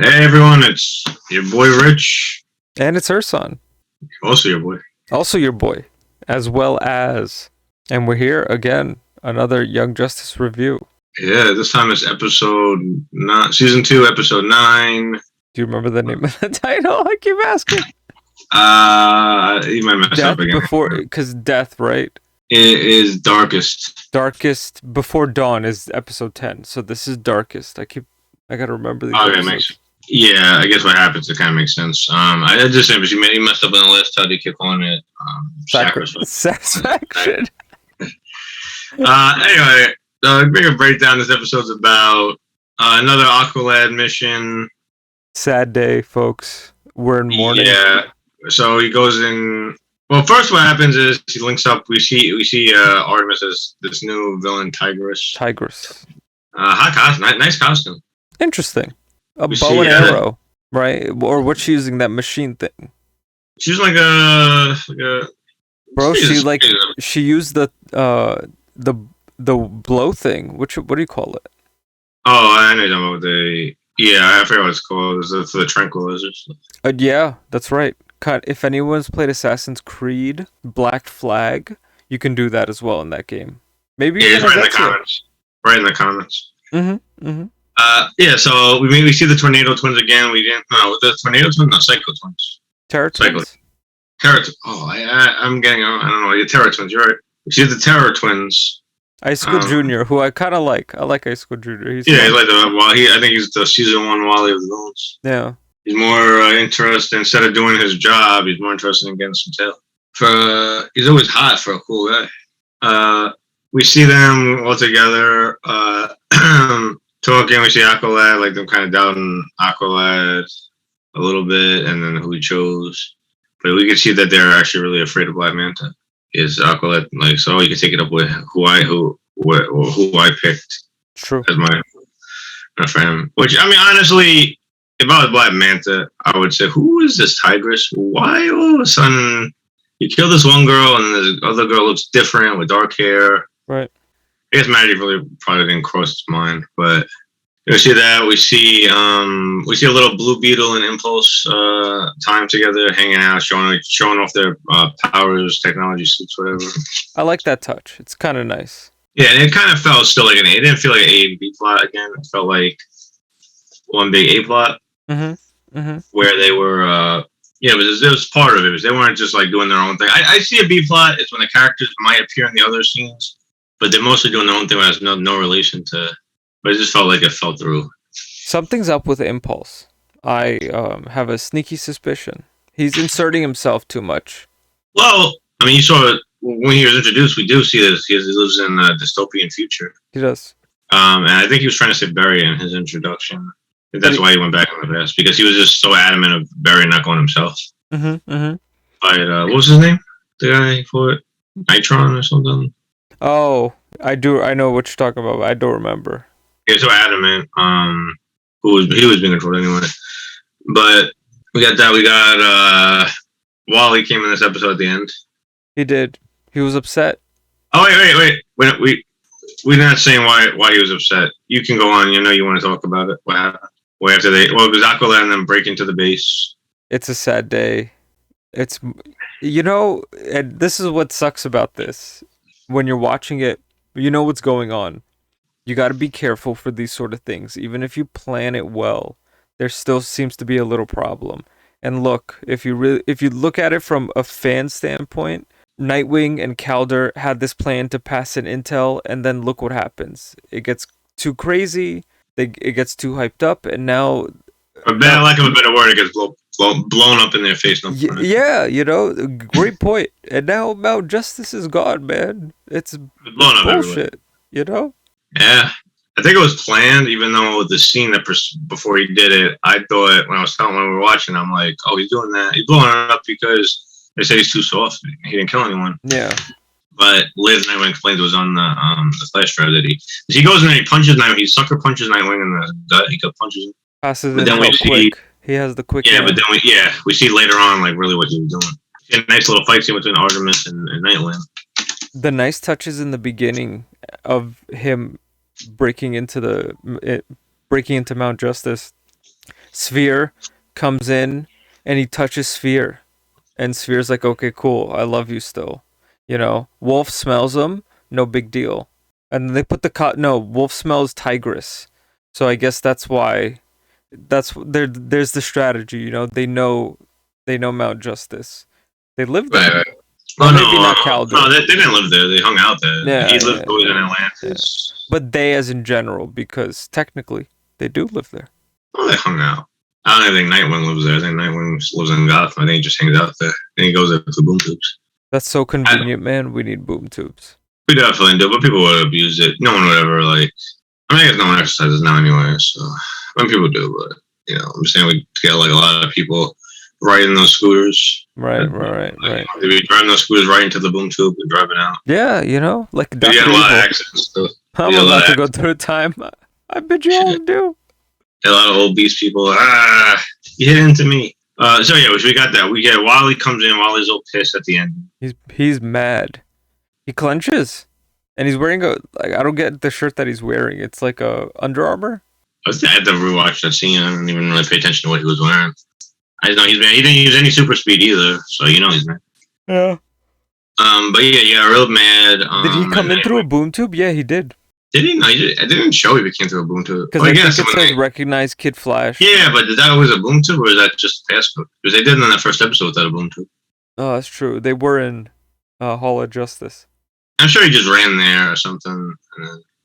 Hey everyone, it's your boy Rich. And it's Ersan, Also your boy. also your boy, as well as. And we're here again, another Young Justice review. Yeah, this time it's season 2, episode 9. Do you remember the name of the title? I keep asking. You might mess up again. Because death, right? It is Darkest. Darkest Before Dawn is episode 10. So this is Darkest. I gotta remember these episodes. Yeah, I guess what happens, it kind of makes sense. I just said, but you messed up on the list. How do you keep calling it? Satisfaction. Anyway, big breakdown. This episode's about another Aqualad mission. Sad day, folks. We're in mourning. Yeah. So he goes in. Well, first what happens is he links up. We see Artemis as this new villain, Tigress. Nice costume. Interesting. A bow and arrow, right? Or what's she using, that machine thing? She's like a bro. She used the blow thing. What do you call it? Oh, I know about I forget what it's called. It's for the tranquilizers. Yeah, that's right. If anyone's played Assassin's Creed Black Flag, you can do that as well in that game. Maybe it's right in the comments. Right in the comments. Mm-hmm. So we see the Tornado Twins again. We didn't the Tornado Twins, no, Psycho Twins. Terror Twins. Oh, I'm getting. I don't know. The Terror Twins. You're right. We see the Terror Twins. Ice School Jr., who I kind of like. I like Ice School Jr. He's like I think he's the season 1 Wally of the villains. Yeah. He's more interested, instead of doing his job, he's more interested in getting some tail. He's always hot for a cool guy. We see them all together talking. We see Aqualad, like them kind of doubting Aqualad a little bit, and then who he chose. But we can see that they're actually really afraid of Black Manta. Is Aqualad like, so you can take it up with who I picked. True. As my friend. Which, I mean, honestly, if I was Black Manta, I would say, who is this Tigress? Why all of a sudden you kill this one girl and the other girl looks different with dark hair? Right. I guess Maddie probably didn't cross his mind, but we see that. We see a little Blue Beetle and Impulse time together, hanging out, showing off their powers, technology suits, whatever. I like that touch. It's kind of nice. Yeah, and it kind of felt still like it didn't feel like an A and B plot again. It felt like one big A plot. Mm-hmm. Where they were, it was part of it. They weren't just like doing their own thing. I see a B plot is when the characters might appear in the other scenes, but they're mostly doing their own thing. That has no relation to. But it just felt like it fell through. Something's up with Impulse. I have a sneaky suspicion he's inserting himself too much. Well, I mean, you saw when he was introduced. We do see this. He lives in a dystopian future. He does. And I think he was trying to say Barry in his introduction. That's why he went back in the past, because he was just so adamant of Barry not going himself. Mm-hmm. But what was his name? The guy for it, Nitron or something. Oh, I do. I know what you're talking about, but I don't remember. He was so adamant. He was being controlled anyway. But we got that. We got Wally came in this episode at the end. He did. He was upset. Oh wait. We're not saying why he was upset. You can go on. You know you want to talk about it. What happened? Because Aqualad and them break into the base. It's a sad day. It's, and this is what sucks about this. When you're watching it, you know what's going on. You got to be careful for these sort of things. Even if you plan it well, there still seems to be a little problem. And look, if you look at it from a fan standpoint, Nightwing and Calder had this plan to pass an intel, and then look what happens. It gets too crazy. It gets too hyped up, and now... lack of a better word, it gets blown up in their face. Yeah, great point. And now Mount Justice is gone, man. It's blown up bullshit, everywhere. Yeah, I think it was planned, even though the scene before he did it, I thought when we were watching, I'm like, oh, he's doing that. He's blowing it up because they say he's too soft. He didn't kill anyone. Yeah. But Liz Nightwing explains it was on the flash drive that he goes in and he punches Nightwing. He sucker punches Nightwing in the gut. He punches him. Passes it out quick. He has the quick. Yeah, but then we see later on like really what he was doing. A nice little fight scene between Artemis and Nightwing. The nice touches in the beginning of him breaking into Mount Justice Sphere comes in and he touches Sphere, and Sphere's like, okay, cool, I love you still. You know, Wolf smells him, no big deal. And they put no, Wolf smells Tigress. So I guess that's why there's the strategy, you know. They know Mount Justice. They live there. Right. Well, Oh maybe no, not Calder. no, they didn't live there. They hung out there. Yeah, He lived yeah, always in yeah. Atlantis. But they, as in general, because technically they do live there. Oh, they hung out. I don't even think Nightwing lives there. I think Nightwing lives in Gotham. I think he just hangs out there. And he goes up to boom tubes. That's so convenient, man. We need boom tubes. We definitely do, but people would abuse it. No one would ever like. I mean, I guess no one exercises now anyway. So when people do, but you know, I'm just saying we get like a lot of people riding those scooters. Right. They be driving those scooters right into the boom tube and driving out. Yeah, you know, like We Dr. get a lot of Evil. accidents. Though. I'm Yeah, a lot about of to go through a time I bet you all do. A lot of obese people. You hit into me. So yeah, we got that. We get Wally comes in. Wally's all pissed at the end. He's mad. He clenches, and he's wearing I don't get the shirt that he's wearing. It's like a Under Armour. I had to rewatch that scene. I didn't even really pay attention to what he was wearing. I just know he didn't use any super speed either, so you know he's mad. Yeah. But yeah, he got real mad. Did he come in through a boom tube? Yeah, he did. Did he? No, it didn't show he came through a boom tube. Because I think it says recognize Kid Flash. Yeah, but is that always a boom tube or is that just a passcode? Because they did in that first episode without a boom tube. Oh, that's true. They were in Hall of Justice. I'm sure he just ran there or something.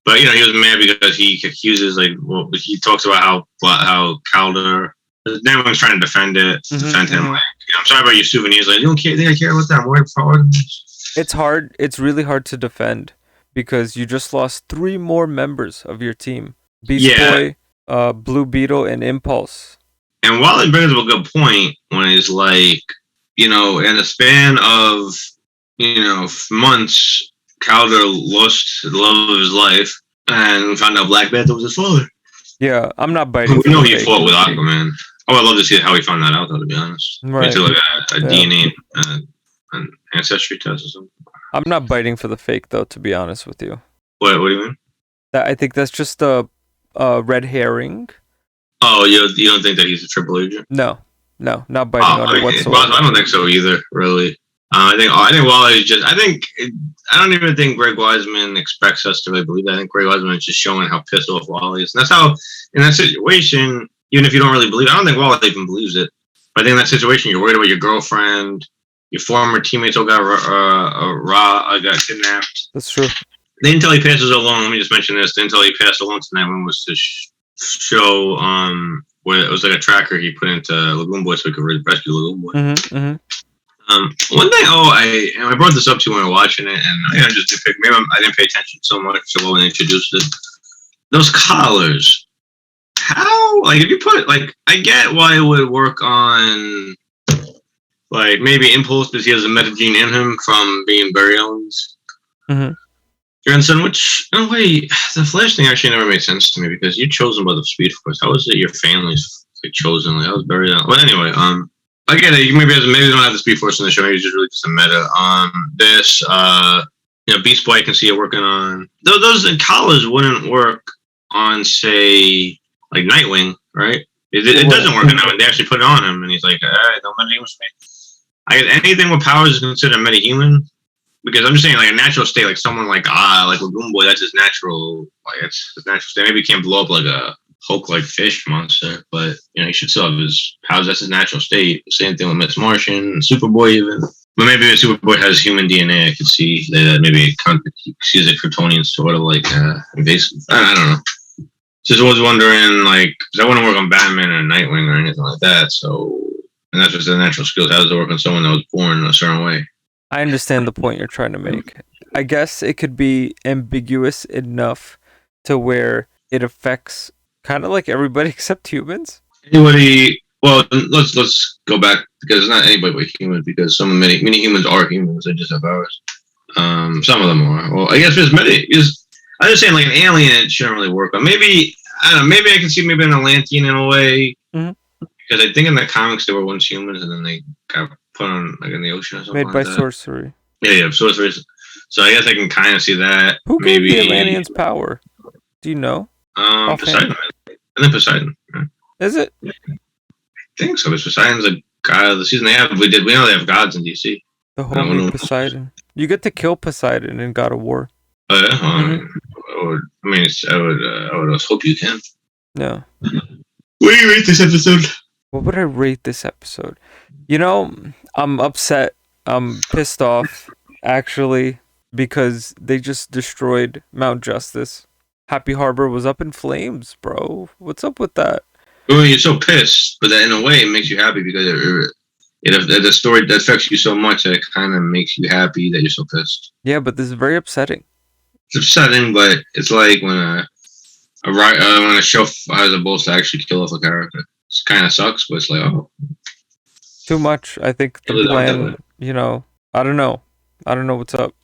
But you know, he was mad because he accuses he talks about how Calder. Then was trying to defend him. Like, I'm sorry about your souvenirs. Like, you don't think I care about that? I'm worried for It's hard. It's really hard to defend because you just lost 3 more members of your team: Beast Boy, Blue Beetle, and Impulse. And Wally brings up a good point when he's like, you know, in a span of months, Calder lost the love of his life and found out Black Panther was his father. Yeah, I'm not biting. We know he fought with Aquaman. Oh, I'd love to see how he found that out, though, to be honest. Right. Into like a DNA an ancestry test or something. I'm not biting for the fake, though, to be honest with you. What do you mean? I think that's just a red herring. Oh, you don't think that he's a triple agent? No, not biting on it whatsoever. I don't think so either, really. I think Wally's just. I don't even think Greg Wiseman expects us to really believe that. I think Greg Wiseman is just showing how pissed off Wally is. And that's how, in that situation, even if you don't really believe it, I don't think Wally even believes it. But I think in that situation, you're worried about your girlfriend, your former teammates all got kidnapped. That's true. They didn't tell he passes alone. Let me just mention this. They didn't tell he passed alone tonight. One was to show where it was like a tracker he put into Lagoon Boy so he could rescue Lagoon Boy. One thing, I brought this up to you when we were watching it, and I just maybe I didn't pay attention so much to when they introduced it. Those collars, how, like, if you put, like, I get why it would work on, like, maybe Impulse because he has a metagene in him from being Barry Allen's grandson, which, in a way, the Flash thing actually never made sense to me because you're chosen by the Speed Force. How is it your family's like chosen? Like, how was Barry Allen? But anyway, I get it. Maybe they don't have the Speed Force in the show. Maybe it's just really just a meta. Beast Boy I can see it working on. Those collars wouldn't work on, say, like Nightwing, right? It doesn't work on him. They actually put it on him, and he's like, all right, no metahuman for me. I guess anything with powers is considered metahuman because I'm just saying, like a natural state, like someone like Lagoon Boy, that's his natural, like it's his natural state. Maybe he can't blow up like a Hulk-like fish monster, but he should still have his powers. That's his natural state. Same thing with Miss Martian, Superboy, even. But maybe if Superboy has human DNA, I could see that maybe he sees a Kryptonian sort of like invasive. I don't know. Just was wondering, like, because I wouldn't work on Batman or Nightwing or anything like that. So, and that's just the natural skills. How does it work on someone that was born a certain way? I understand the point you're trying to make. I guess it could be ambiguous enough to where it affects kind of like everybody except humans. Anybody? Well, let's go back because it's not anybody but humans because many humans are humans. They just have powers. Some of them are. Well, I guess I'm just saying like an alien it shouldn't really work. But maybe I don't know. Maybe I can see maybe an Atlantean in a way because I think in the comics they were once humans and then they got put on like in the ocean or something. Made by sorcery. Yeah, sorcery. So I guess I can kind of see that. Who gave the Atlanteans power? Do you know? Poseidon. And then Poseidon. Yeah. Is it? think so. Because Poseidon's a god of the season. We know they have gods in DC. The homie Poseidon. You get to kill Poseidon in God of War. Oh yeah. I would hope you can. Yeah. What do you rate this episode? What would I rate this episode? You know, I'm upset. I'm pissed off, actually, because they just destroyed Mount Justice. Happy Harbor was up in flames, bro. What's up with that? Well, you're so pissed, but that in a way it makes you happy because the story that affects you so much that it kind of makes you happy that you're so pissed. Yeah, but this is very upsetting. It's upsetting, but it's like when a show has a boast to actually kill off a character. It kind of sucks, but it's like, oh, too much. I think the plan, I don't know. I don't know what's up.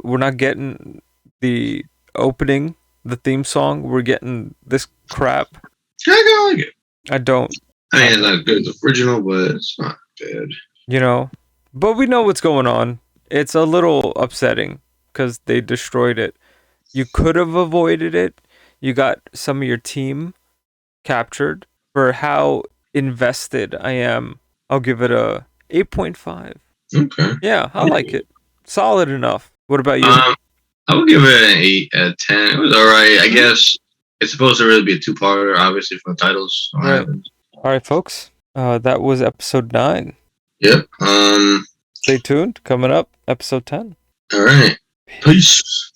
We're not getting the opening, the theme song. We're getting this crap. I like it. I don't. I mean, it's not good as original, but it's not bad. But we know what's going on. It's a little upsetting because they destroyed it. You could have avoided it. You got some of your team captured. For how invested I am, I'll give it a 8.5. Okay. Yeah, I like it. Solid enough. What about you? I would give it an 8 out of 10. It was alright. I guess it's supposed to really be a two-parter, obviously, from the titles. Right. Alright, folks. That was episode 9. Yep. Stay tuned. Coming up, episode 10. Alright. Peace.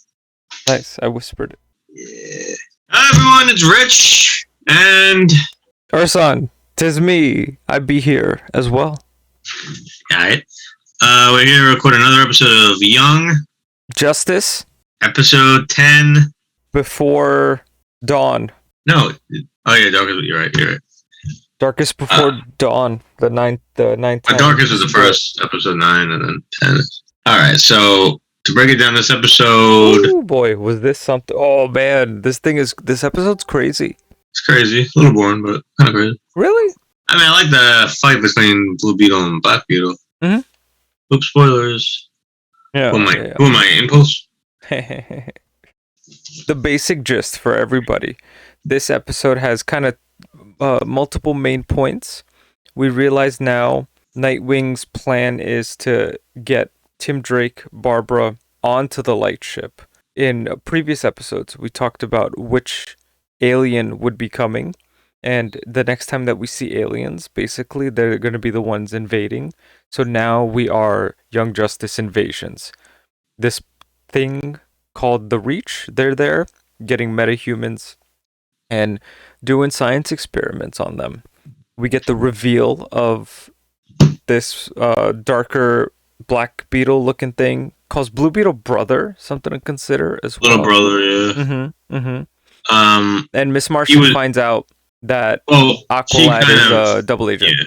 Nice. I whispered it. Yeah. Hi, everyone. It's Rich. And... Ersan, 'tis me. I be here as well. Alright. We're here to record another episode of Young Justice. Episode 10. Before Dawn. No. Oh yeah, Darkest. You're right. Darkest Before Dawn. The ninth. Darkest was the first, episode 9, and then 10. Alright, so to break it down, this episode. Oh boy, was this something? Oh man, this episode's crazy. It's crazy. A little boring, but kind of crazy. Really? I mean, I like the fight between Blue Beetle and Black Beetle. Mm-hmm. Oops, spoilers. Yeah. Who am I? Impulse? The basic gist for everybody. This episode has kind of multiple main points. We realize now Nightwing's plan is to get Tim Drake, Barbara onto the Lightship. In previous episodes, we talked about which alien would be coming, and the next time that we see aliens, basically they're going to be the ones invading. So now we are Young Justice Invasions. This thing called the Reach, they're there getting metahumans and doing science experiments on them. We get the reveal of this darker Black Beetle looking thing, calls Blue Beetle brother, something to consider as well. Little brother, yeah. And Miss Martian finds out that Aqualad is a double agent. Yeah.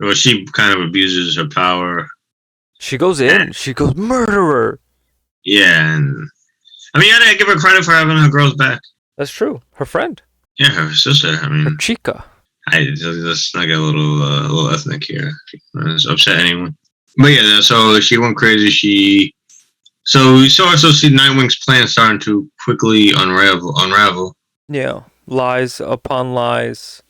Well, she kind of abuses her power. She goes in. She goes, murderer. Yeah, and I mean, you gotta give her credit for having her girls back. That's true. Her friend. Yeah, her sister. I mean, her chica. Let's not get a little ethnic here. It's upset anyone. But yeah, so she went crazy. So we also see Nightwing's plan starting to quickly unravel. Yeah, lies upon lies,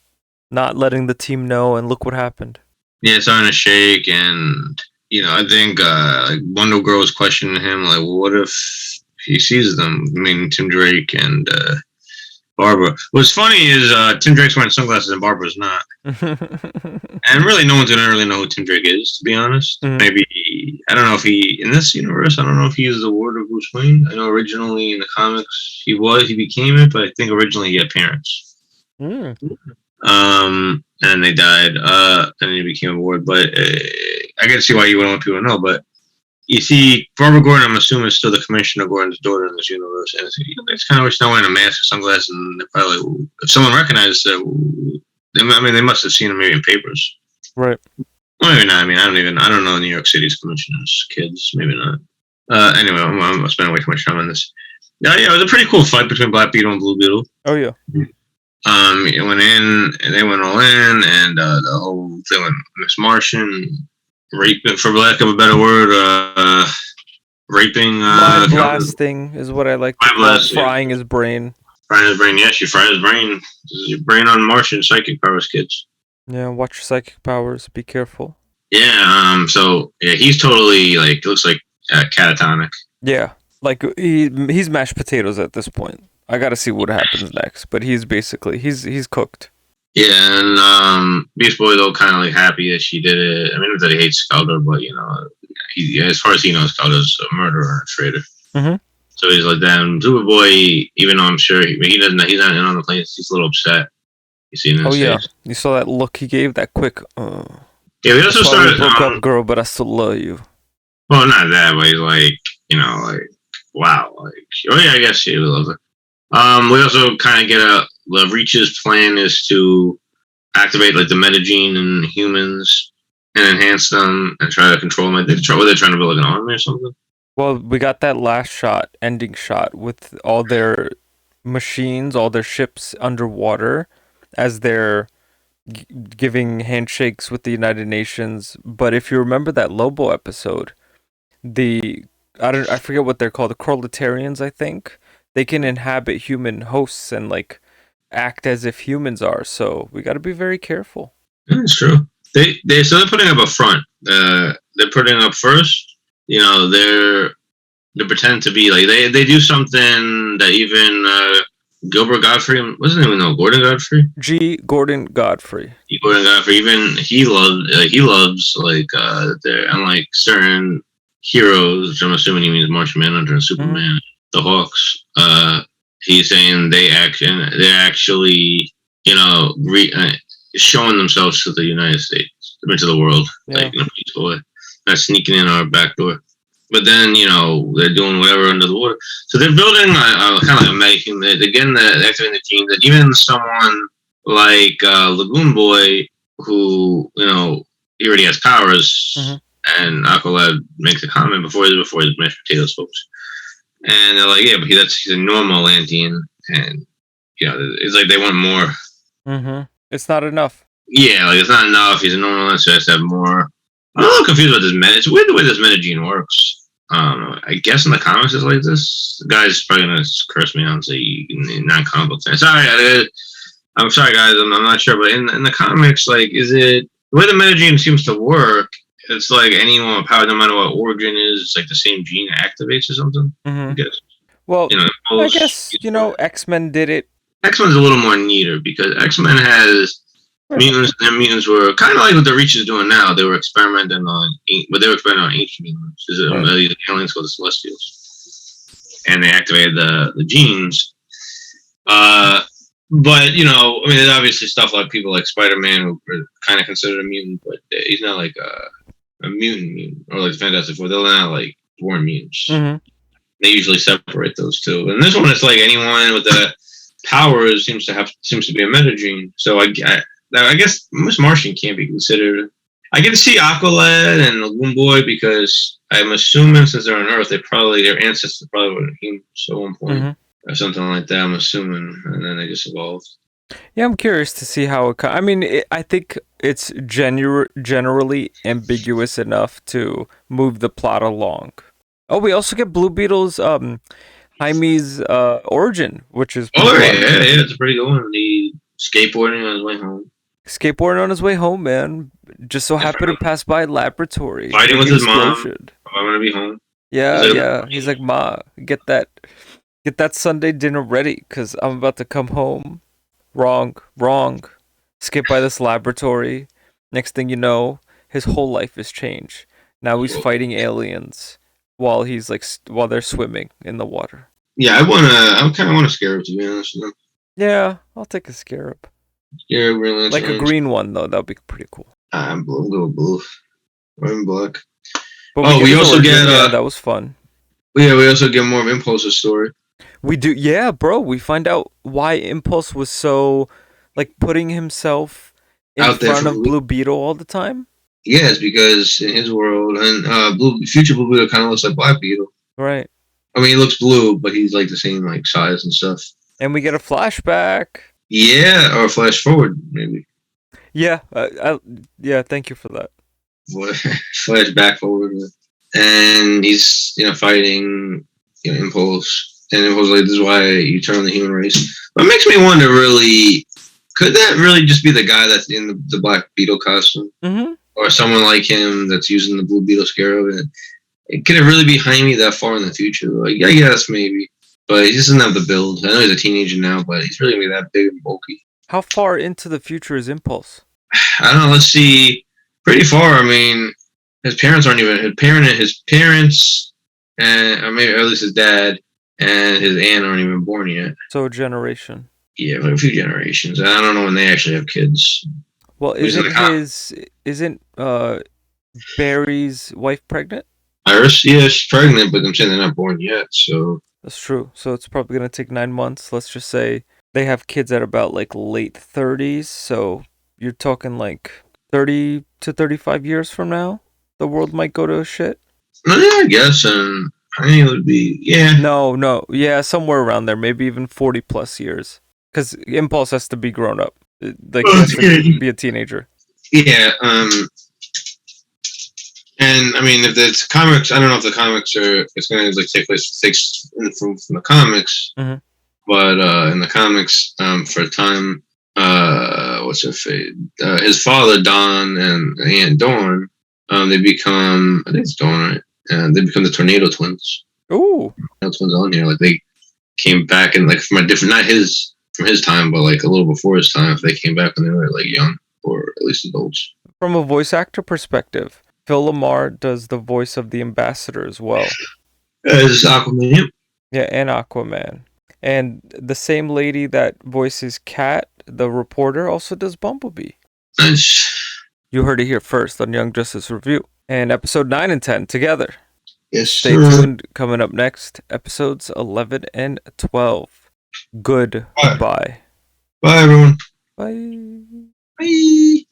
not letting the team know, and look what happened. Yeah, it's starting to shake, and I think Wonder Girl was questioning him, like, well, what if he sees them? I mean, Tim Drake and Barbara. What's funny is Tim Drake's wearing sunglasses and Barbara's not. And really, no one's gonna really know who Tim Drake is, to be honest. Mm-hmm. Maybe I don't know if he in this universe. I don't know if he is the ward of Bruce Wayne. I know originally in the comics he became it, but I think originally he had parents. Mm. And they died. And then he became a ward. But I can see why you wouldn't want people to know. But you see, Barbara Gordon, I'm assuming, is still the Commissioner Gordon's daughter in this universe. And it's kind of wish no wearing a mask or sunglasses. And they're probably like, if someone recognizes it, they must have seen him maybe in papers. Right. Well, maybe not. I mean, I don't know New York City's commissioners' kids. Maybe not. Anyway, I'm spending way too much time on this. Yeah, it was a pretty cool fight between Black Beetle and Blue Beetle. Oh, yeah. It went in, and they went all in, and the whole thing with Miss Martian, raping, for lack of a better word, raping. Mind blasting is what I like to call it. Frying his brain. Frying his brain, yes, you fry his brain. This is your brain on Martian psychic powers, kids. Yeah, watch your psychic powers. Be careful. Yeah. So yeah, he's totally like looks like catatonic. Yeah, like he's mashed potatoes at this point. I gotta see what happens next, but he's basically he's cooked. Yeah, and Beast Boy though kind of like happy that she did it. I mean, not that he hates Skelter, but you know, as far as he knows, Skelter's a murderer and a traitor. Mm-hmm. So he's like, damn, Superboy. Even though I'm sure he doesn't, he's not in on the plane. He's a little upset. You see in Oh his yeah, face. you saw that look he gave, that quick. Yeah, we also That's why we started. broke up, girl, but I still love you. Well, not that, but he's like, you know, like, wow, like, oh yeah, I guess she loves it. We also kind of get the Reach's plan is to activate like the metagene in humans and enhance them and try to control them. They're trying to build like an army or something. Well, we got that last shot, ending shot, with all their machines, all their ships underwater, as they're giving handshakes with the United Nations. But if you remember that Lobo episode, the I forget what they're called, the proletarians, I think. They can inhabit human hosts and like act as if humans are. So we got to be very careful. Yeah, that's true. They're putting up a front. They're putting up first. You know, they pretend to be like they do something that even Gilbert Godfrey wasn't even know Gordon Godfrey. Gordon Godfrey. Gordon Godfrey even he loves like they're unlike certain heroes, which I'm assuming he means Martian Manhunter and Superman, the Hawks. He's saying they're actually you know showing themselves to the United States, to the world, like in a peaceful way, not sneaking in our back door. But then, you know, they're doing whatever under the water. So they're building kind of like a mega. Again, the activating the gene that even someone like Lagoon Boy, who, you know, he already has powers, and Aqualad makes a comment before his mashed potatoes, folks. And they're like, yeah, but he's a normal Atlantean. And, you know, it's like they want more. Mm-hmm. It's not enough. Yeah, like it's not enough. He's a normal Atlantean, so he has to have more. I'm a little confused about this It's weird the way this metagene works. I guess in the comics it's like this. The guy's probably gonna curse me out and say non-comic book fan. Sorry, I'm sorry, guys. I'm not sure, but in the comics, like, is it the way the metagene seems to work? It's like anyone with power, no matter what origin is, it's like the same gene activates or something. I guess. Well, you know, I guess X-Men did it. X-Men's a little more neater because X-Men has mutants, and mutants were kind of like what the Reach is doing now. They were experimenting on, but they were experimenting on ancient mutants. These aliens called the Celestials, and they activated the genes. But you know, I mean, there's obviously stuff like people like Spider-Man who are kind of considered a mutant, but he's not like a mutant, or like the Fantastic Four. They're not like born mutants. They usually separate those two. And this one, it's like anyone with the powers seems to be a metagene. So I guess most Martian can't be considered. I get to see Aqualad and Lagoon Boy because I'm assuming since they're on Earth, their ancestors probably were humans at one point or something like that. I'm assuming, and then they just evolved. Yeah, I'm curious to see how it. I mean, I think it's generally ambiguous enough to move the plot along. Oh, we also get Blue Beetle's Jaime's origin, which is yeah, it's a pretty good one. He skateboarding on his way home. Skateboarding on his way home, man. Just so happened to pass by laboratory. Fighting with his mom. I'm gonna be home. Yeah. He's like, Ma, get that Sunday dinner ready, cause I'm about to come home. Wrong. Skip by this laboratory. Next thing you know, his whole life has changed. Now he's fighting aliens while they're swimming in the water. Yeah, I kind of want a scarab, to be honest with you. Yeah, I'll take a scarab. Scarab, really like a green one though. That'd be pretty cool. I'm blue. I'm blue. I'm black. But we also get that was fun. Yeah, we also get more of Impulse's story. We do, yeah, bro. We find out why Impulse was so like putting himself in front of Blue Beetle all the time. Yes, because in his world, and future Blue Beetle kind of looks like Black Beetle. Right. I mean, he looks blue, but he's like the same like size and stuff. And we get a flashback. Yeah, or a flash forward, maybe. Yeah, thank you for that. Flash back forward, and he's fighting Impulse, and Impulse like, this is why you turn on the human race. But it makes me wonder, really, could that really just be the guy that's in the Black Beetle costume? Mm-hmm. Or someone like him that's using the Blue Beetle Scarab? Could it really be Jaime that far in the future? Like, I guess maybe. But he just doesn't have the build. I know he's a teenager now, but he's really going to be that big and bulky. How far into the future is Impulse? I don't know. Let's see. Pretty far. I mean, his parents aren't even his parents, and or maybe or at least his dad and his aunt aren't even born yet. So a generation. Yeah, like a few generations. I don't know when they actually have kids. Well, isn't Barry's wife pregnant? Iris, yeah, she's pregnant, but I'm saying they're not born yet. So That's true. So it's probably gonna take 9 months. Let's just say they have kids at about like late 30s. So you're talking like 30 to 35 years from now, the world might go to shit. yeah, I guess. I think it would be No, yeah, somewhere around there, maybe even 40 plus years, because Impulse has to be grown up, like he has to be a teenager. Yeah. And I mean, if it's comics, I don't know if the comics are. It's going to like take place from the comics, Mhm. but in the comics, for a time, what's her face? His father Don and Aunt Dawn, they become. I think it's Dawn, right? And they become the Tornado Twins. Ooh, Tornado Twins on here, like they came back and like from a different, not his from his time, but like a little before his time. If they came back when they were like young or at least adults. from a voice actor perspective, Phil Lamar does the voice of the Ambassador as well. As Aquaman. Yeah, and Aquaman. And the same lady that voices Kat, the reporter, also does Bumblebee. Nice. You heard it here first on Young Justice Review. And episode 9 and 10 together. Yes, Stay sir. tuned. Coming up next, episodes 11 and 12. Goodbye. Bye, everyone. Bye. Bye.